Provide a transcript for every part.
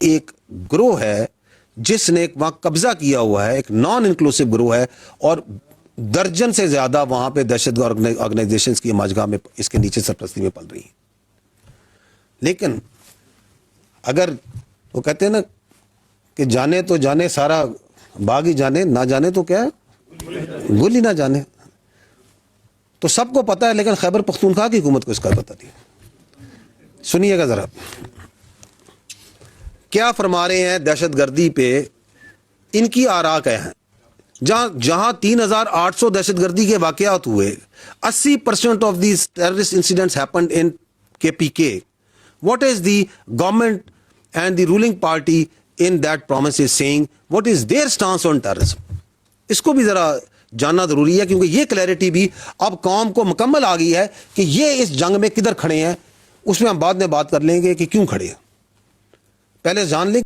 ایک گروہ ہے جس نے وہاں قبضہ کیا ہوا ہے, ایک نان انکلوسیو گروہ ہے, اور درجن سے زیادہ وہاں پہ دہشت گرد آرگنائزیشنز کی ماجگاہ میں اس کے نیچے سرپرستی میں پل رہی ہیں. لیکن اگر وہ کہتے ہیں نا کہ جانے تو جانے سارا باغ ہی جانے, نہ جانے تو کیا ہے گل ہی نہ جانے. تو سب کو پتا ہے, لیکن خیبر پختونخوا کی حکومت کو اس کا پتہ نہیں. سنیے گا ذرا کیا فرما رہے ہیں دہشت گردی پہ, ان کی آراء کیا ہیں. جہاں 3800 دہشت گردی کے واقعات ہوئے, 80% of these terrorist incidents happened in KPK. What is the government and the ruling party in that promise is saying? What is their stance on terrorism? اس کو بھی ذرا جاننا ضروری ہے, کیونکہ یہ کلیئرٹی بھی اب قوم کو مکمل آ گئی ہے کہ یہ اس جنگ میں کدھر کھڑے ہیں. اس میں ہم بعد میں بات کر لیں گے کہ کیوں کھڑے ہیں, پہلے جان لیں.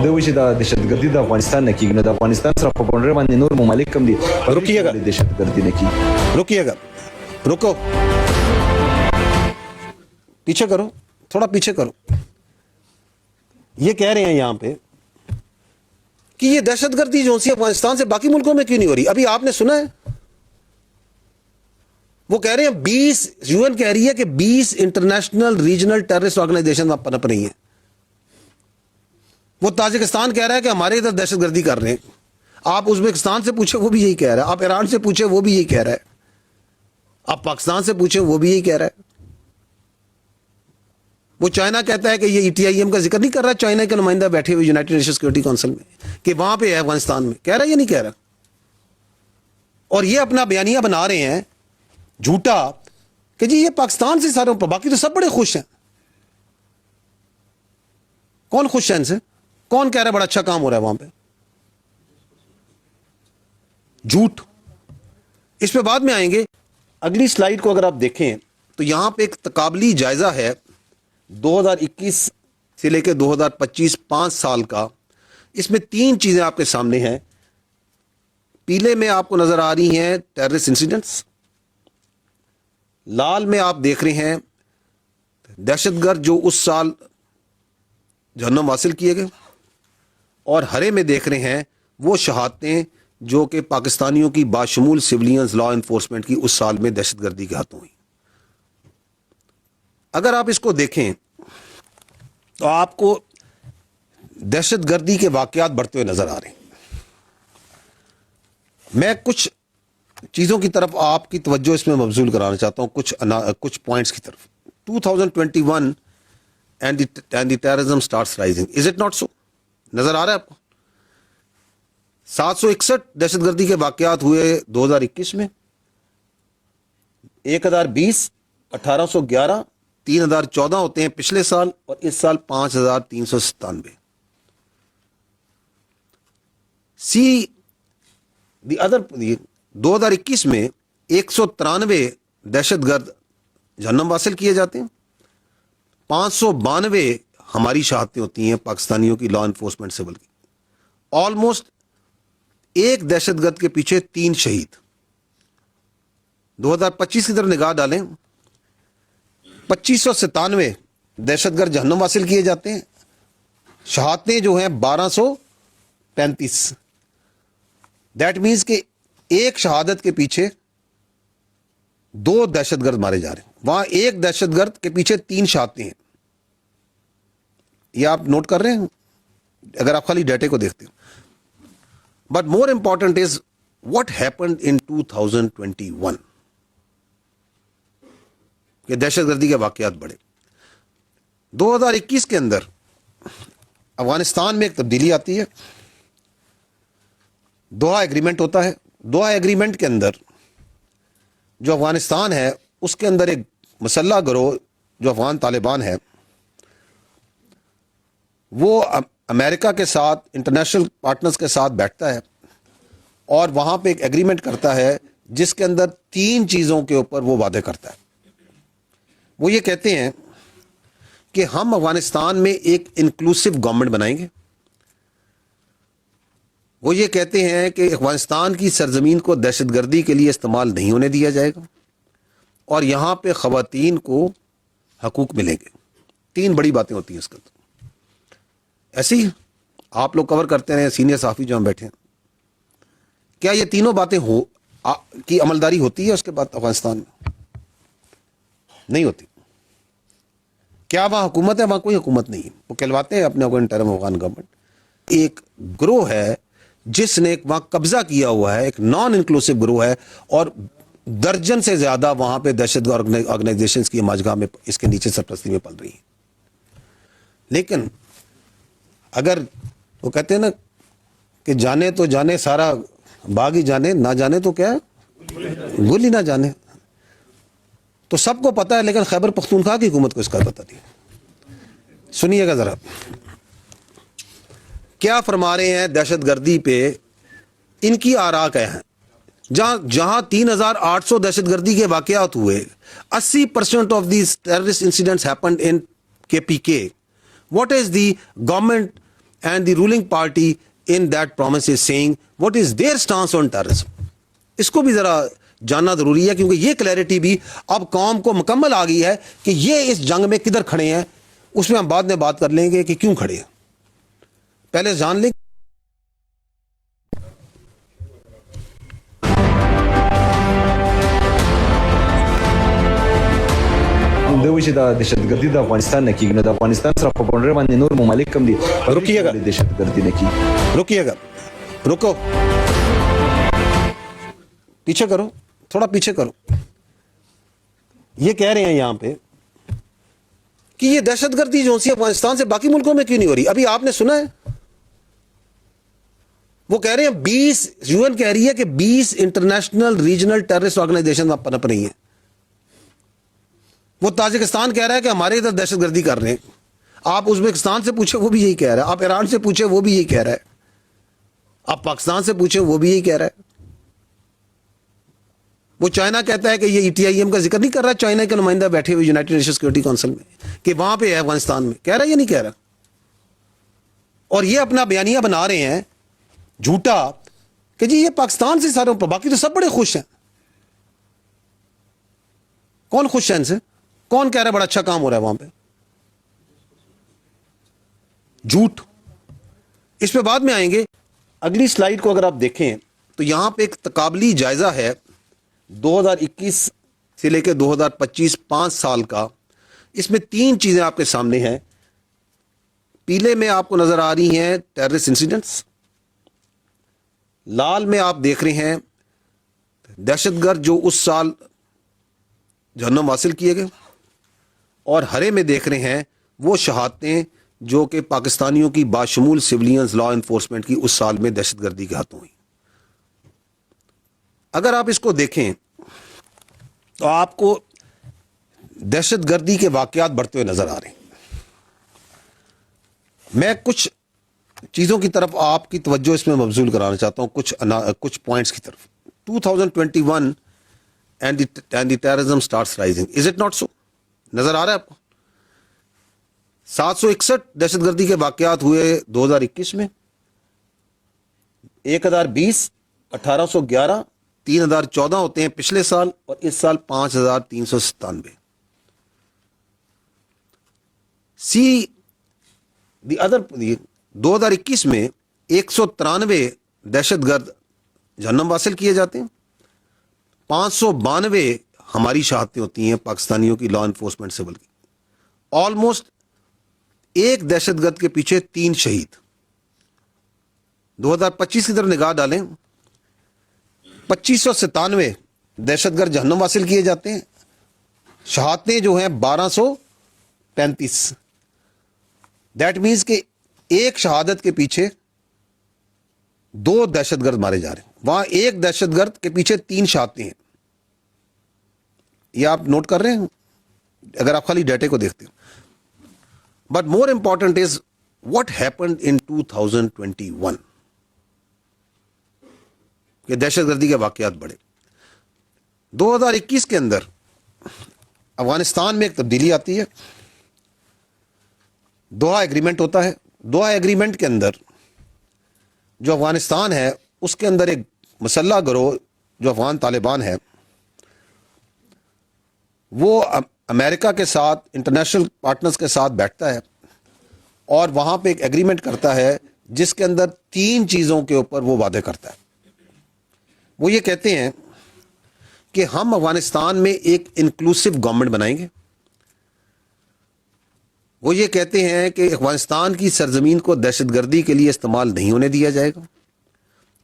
دوی دا دهشت ګردي د افغانستان نه کیږي, نو د افغانستان سره په باونډري باندې نور ممالک هم دي. رکیے گا, دهشت ګردي نه کیږي. رکیے گا, رکو, پیچھے کرو, تھوڑا پیچھے کرو. یہ کہہ رہے ہیں یہاں پہ کہ یہ دہشت گردی جو سی افغانستان سے باقی ملکوں میں کیوں نہیں ہو رہی. ابھی آپ نے سنا ہے وہ کہہ رہے ہیں 20 UN کہہ رہی ہے کہ 20 انٹرنیشنل ریجنل ٹیررسٹ آرگنائزیشن پنپ رہی ہیں. وہ تاجکستان کہہ رہا ہے کہ ہمارے ادھر دہشت گردی کر رہے ہیں. آپ ازبکستان سے پوچھیں وہ بھی یہی کہہ رہا ہے, آپ ایران سے پوچھیں وہ بھی یہی کہہ رہا ہے, آپ پاکستان سے پوچھیں وہ بھی یہی کہہ رہا ہے. وہ چائنا کہتا ہے کہ یہ ETIM کا ذکر نہیں کر رہا, چائنا کے نمائندہ بیٹھے ہوئے یونائٹڈ نیشن سیکورٹی کونسل میں, کہ وہاں پہ ہے افغانستان میں, کہہ رہا ہے یہ نہیں کہہ رہا. اور یہ اپنا بیانیہ بنا رہے ہیں جھوٹا کہ جی یہ پاکستان سے سارے, باقی تو سب بڑے خوش ہیں. کون خوش ہے ان سے؟ کون کہہ رہا ہے بڑا اچھا کام ہو رہا ہے وہاں پہ؟ جھوٹ. اس پہ بعد میں آئیں گے. اگلی سلائیڈ کو اگر آپ دیکھیں تو یہاں پہ ایک تقابلی جائزہ ہے 2021 سے لے کے 2025 5 سال کا. اس میں 3 چیزیں آپ کے سامنے ہیں. پیلے میں آپ کو نظر آ رہی ہیں ٹیررسٹ انسیڈنٹس, لال میں آپ دیکھ رہے ہیں دہشت گرد جو اس سال جہنم حاصل کیے گئے, اور ہرے میں دیکھ رہے ہیں وہ شہادتیں جو کہ پاکستانیوں کی باشمول سیولینز لا انفورسمنٹ کی اس سال میں دہشت گردی کے ہاتھوں ہوئی. اگر آپ اس کو دیکھیں تو آپ کو دہشت گردی کے واقعات بڑھتے ہوئے نظر آ رہے ہیں. میں کچھ چیزوں کی طرف آپ کی توجہ اس میں مبذول کرانا چاہتا ہوں, کچھ پوائنٹس کی طرف. 2021 and the terrorism starts rising. Is it not so? نظر آ رہا ہے آپ کو 761 دہشت گردی کے واقعات ہوئے 2021 میں, 1020, 1811, 3014 ہوتے ہیں پچھلے سال, اور اس سال 5397. سی دی ادر 2021 میں 193 دہشت گرد جہنم حاصل کیے جاتے ہیں, 592 ہماری شہادتیں ہوتی ہیں پاکستانیوں کی لا انفورسمنٹ سول کی. آلموسٹ ایک دہشت گرد کے پیچھے 3 شہید. 2025 کی طرف نگاہ ڈالیں, 2597 دہشت گرد جہنم حاصل کیے جاتے ہیں, شہادتیں جو ہیں 1235. دیٹ مینز کہ ایک شہادت کے پیچھے 2 دہشت گرد مارے جا رہے ہیں. وہاں ایک دہشت گرد کے پیچھے 3 شہادتیں ہیں. یہ آپ نوٹ کر رہے ہیں اگر آپ خالی ڈیٹے کو دیکھتے ہیں. But more important is what happened in 2021 کہ دہشت گردی کے واقعات بڑھے. 2021 کے اندر افغانستان میں ایک تبدیلی آتی ہے, دوحہ ایگریمنٹ ہوتا ہے. دوحہ ایگریمنٹ کے اندر جو افغانستان ہے اس کے اندر ایک مسلح گروہ جو افغان طالبان ہے وہ امریکہ کے ساتھ انٹرنیشنل پارٹنرز کے ساتھ بیٹھتا ہے, اور وہاں پہ ایک ایگریمنٹ کرتا ہے جس کے اندر 3 چیزوں کے اوپر وہ وعدے کرتا ہے. وہ یہ کہتے ہیں کہ ہم افغانستان میں ایک انکلوسیو گورنمنٹ بنائیں گے, وہ یہ کہتے ہیں کہ افغانستان کی سرزمین کو دہشت گردی کے لیے استعمال نہیں ہونے دیا جائے گا اور یہاں پہ خواتین کو حقوق ملیں گے. 3 بڑی باتیں ہوتی ہیں اس کا. ایسے ہی آپ لوگ کور کرتے رہے سینئر صحافی جو ہم بیٹھے ہیں, کیا یہ تینوں باتیں کی عملداری ہوتی ہے اس کے بعد افغانستان میں؟ نہیں ہوتی. کیا وہاں حکومت ہے؟ وہاں کوئی حکومت نہیں ہے. وہ کہلواتے ہیں اپنے کو انٹرم افغان گورنمنٹ. ایک گروہ ہے جس نے وہاں قبضہ کیا ہوا ہے, ایک نان انکلوسیو گروہ ہے, اور درجن سے زیادہ وہاں پہ دہشت گرد آرگنائزیشنز کی ماجگاہ میں اس کے نیچے سرپرستی میں پل رہی ہیں. لیکن اگر وہ کہتے ہیں نا کہ جانے تو جانے سارا باغ ہی جانے, نہ جانے تو کیا گل ہی نہ جانے. تو سب کو پتا ہے لیکن خیبر پختونخوا کی حکومت کو اس کا پتہ نہیں. سنیے گا ذرا کیا فرما رہے ہیں دہشت گردی پہ ان کی آراء کیا ہیں. جہاں 3800 دہشت گردی کے واقعات ہوئے, 80% of these terrorist incidents happened in KPK. What is the government and the ruling party in that province is saying? What is their stance on terrorism? اس کو بھی ذرا جاننا ضروری ہے, کیونکہ یہ کلیئرٹی بھی اب قوم کو مکمل آ گئی ہے کہ یہ اس جنگ میں کدھر کھڑے ہیں. اس میں ہم بعد میں بات کر لیں گے کہ کیوں کھڑے ہیں. پہلے جان لیں. دوی چې د دهشتګردي د افغانستان نه کیږي نو د افغانستان سره په باونډري باندې نور ممالک هم دي. رکیے گا دهشتګردي نه کیږي. رکیے گا, رکو, پیچھے کرو, تھوڑا پیچھے کرو. یہ کہہ رہے ہیں یہاں پہ کہ یہ دہشت گردی جو سی افغانستان سے باقی ملکوں میں کیوں نہیں ہو رہی. ابھی آپ نے سنا ہے وہ کہہ رہے ہیں 20 UN کہہ رہی ہے کہ 20 انٹرنیشنل ریجنل ٹیررسٹ آرگنائزیشن پنپ رہی ہیں. وہ تاجکستان کہہ رہا ہے کہ ہمارے ادھر دہشت گردی کر رہے ہیں. آپ ازبکستان سے پوچھیں وہ بھی یہی کہہ رہا ہے. آپ ایران سے پوچھیں وہ بھی یہی کہہ رہا ہے. آپ پاکستان سے پوچھیں وہ بھی یہی کہہ رہا ہے. وہ چائنا کہتا ہے کہ یہ ETIM کا ذکر نہیں کر رہا. چائنا کے نمائندہ بیٹھے ہوئے یونائٹڈ نیشن سیکورٹی کونسل میں کہ وہاں پہ ہے افغانستان میں. کہہ رہا ہے یہ نہیں کہہ رہا. اور یہ اپنا بیانیہ بنا رہے ہیں جھوٹا کہ جی یہ پاکستان سے سارے, باقی تو سب بڑے خوش ہیں. کون خوش ہے ان سے؟ کون کہہ رہا ہے بڑا اچھا کام ہو رہا ہے وہاں پہ؟ جھوٹ. اس پہ بعد میں آئیں گے. اگلی سلائیڈ کو اگر آپ دیکھیں تو یہاں پہ ایک تقابلی جائزہ ہے 2021 سے لے کے 2025 5 سال کا. اس میں 3 چیزیں آپ کے سامنے ہیں. پیلے میں آپ کو نظر آ رہی ہیں ٹیررسٹ انسیڈنٹس, لال میں آپ دیکھ رہے ہیں دہشت گرد جو اس سال جہنم حاصل کیے گئے, اور ہرے میں دیکھ رہے ہیں وہ شہادتیں جو کہ پاکستانیوں کی باشمول سیولینز لا انفورسمنٹ کی اس سال میں دہشت گردی کے ہاتھوں ہوئی. اگر آپ اس کو دیکھیں تو آپ کو دہشت گردی کے واقعات بڑھتے ہوئے نظر آ رہے ہیں. میں کچھ چیزوں کی طرف آپ کی توجہ اس میں مبذول کرانا چاہتا ہوں, کچھ پوائنٹس کی طرف. 2021 and the terrorism starts rising. Is it not so? نظر آ رہا ہے آپ کو 761 دہشت گردی کے واقعات ہوئے 2021 میں, 1020, 1811, 3014 ہوتے ہیں پچھلے سال, اور اس سال 5397. سی دی ادر 2021 میں 193 دہشت گرد جہنم حاصل کیے جاتے ہیں, 592 ہماری شہادتیں ہوتی ہیں پاکستانیوں کی لا انفورسمنٹ سول کی. آلموسٹ ایک دہشت گرد کے پیچھے 3 شہید. 2025 کی طرف نگاہ ڈالیں, 2597 دہشت گرد جہنم حاصل کیے جاتے ہیں, شہادتیں جو ہیں 1235. دیٹ مینز کہ ایک شہادت کے پیچھے 2 دہشت گرد مارے جا رہے ہیں. وہاں ایک دہشت گرد کے پیچھے 3 شہادتیں ہیں. یہ آپ نوٹ کر رہے ہیں اگر آپ خالی ڈیٹے کو دیکھتے ہیں. But more important is what happened in 2021 کہ دہشت گردی کے واقعات بڑھے. 2021 کے اندر افغانستان میں ایک تبدیلی آتی ہے. دوحہ ایگریمنٹ ہوتا ہے. دوحہ ایگریمنٹ کے اندر جو افغانستان ہے اس کے اندر ایک مسلح گروہ جو افغان طالبان ہے وہ امریکہ کے ساتھ انٹرنیشنل پارٹنرز کے ساتھ بیٹھتا ہے اور وہاں پہ ایک ایگریمنٹ کرتا ہے جس کے اندر 3 چیزوں کے اوپر وہ وعدے کرتا ہے. وہ یہ کہتے ہیں کہ ہم افغانستان میں ایک انکلوسو گورنمنٹ بنائیں گے. وہ یہ کہتے ہیں کہ افغانستان کی سرزمین کو دہشت گردی کے لیے استعمال نہیں ہونے دیا جائے گا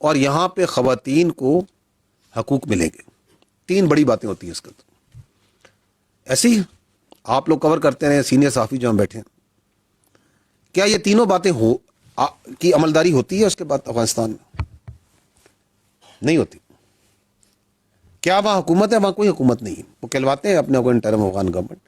اور یہاں پہ خواتین کو حقوق ملیں گے. 3 بڑی باتیں ہوتی ہیں اس کے اندر. ایسے ہی آپ لوگ کور کرتے رہے سینئر صحافی جو ہم بیٹھے ہیں, کیا یہ تینوں باتیں کی عملداری ہوتی ہے اس کے بعد افغانستان میں؟ نہیں ہوتی. کیا وہاں حکومت ہے؟ وہاں کوئی حکومت نہیں ہے. وہ کہلواتے ہیں اپنے کو انٹرم افغان گورنمنٹ.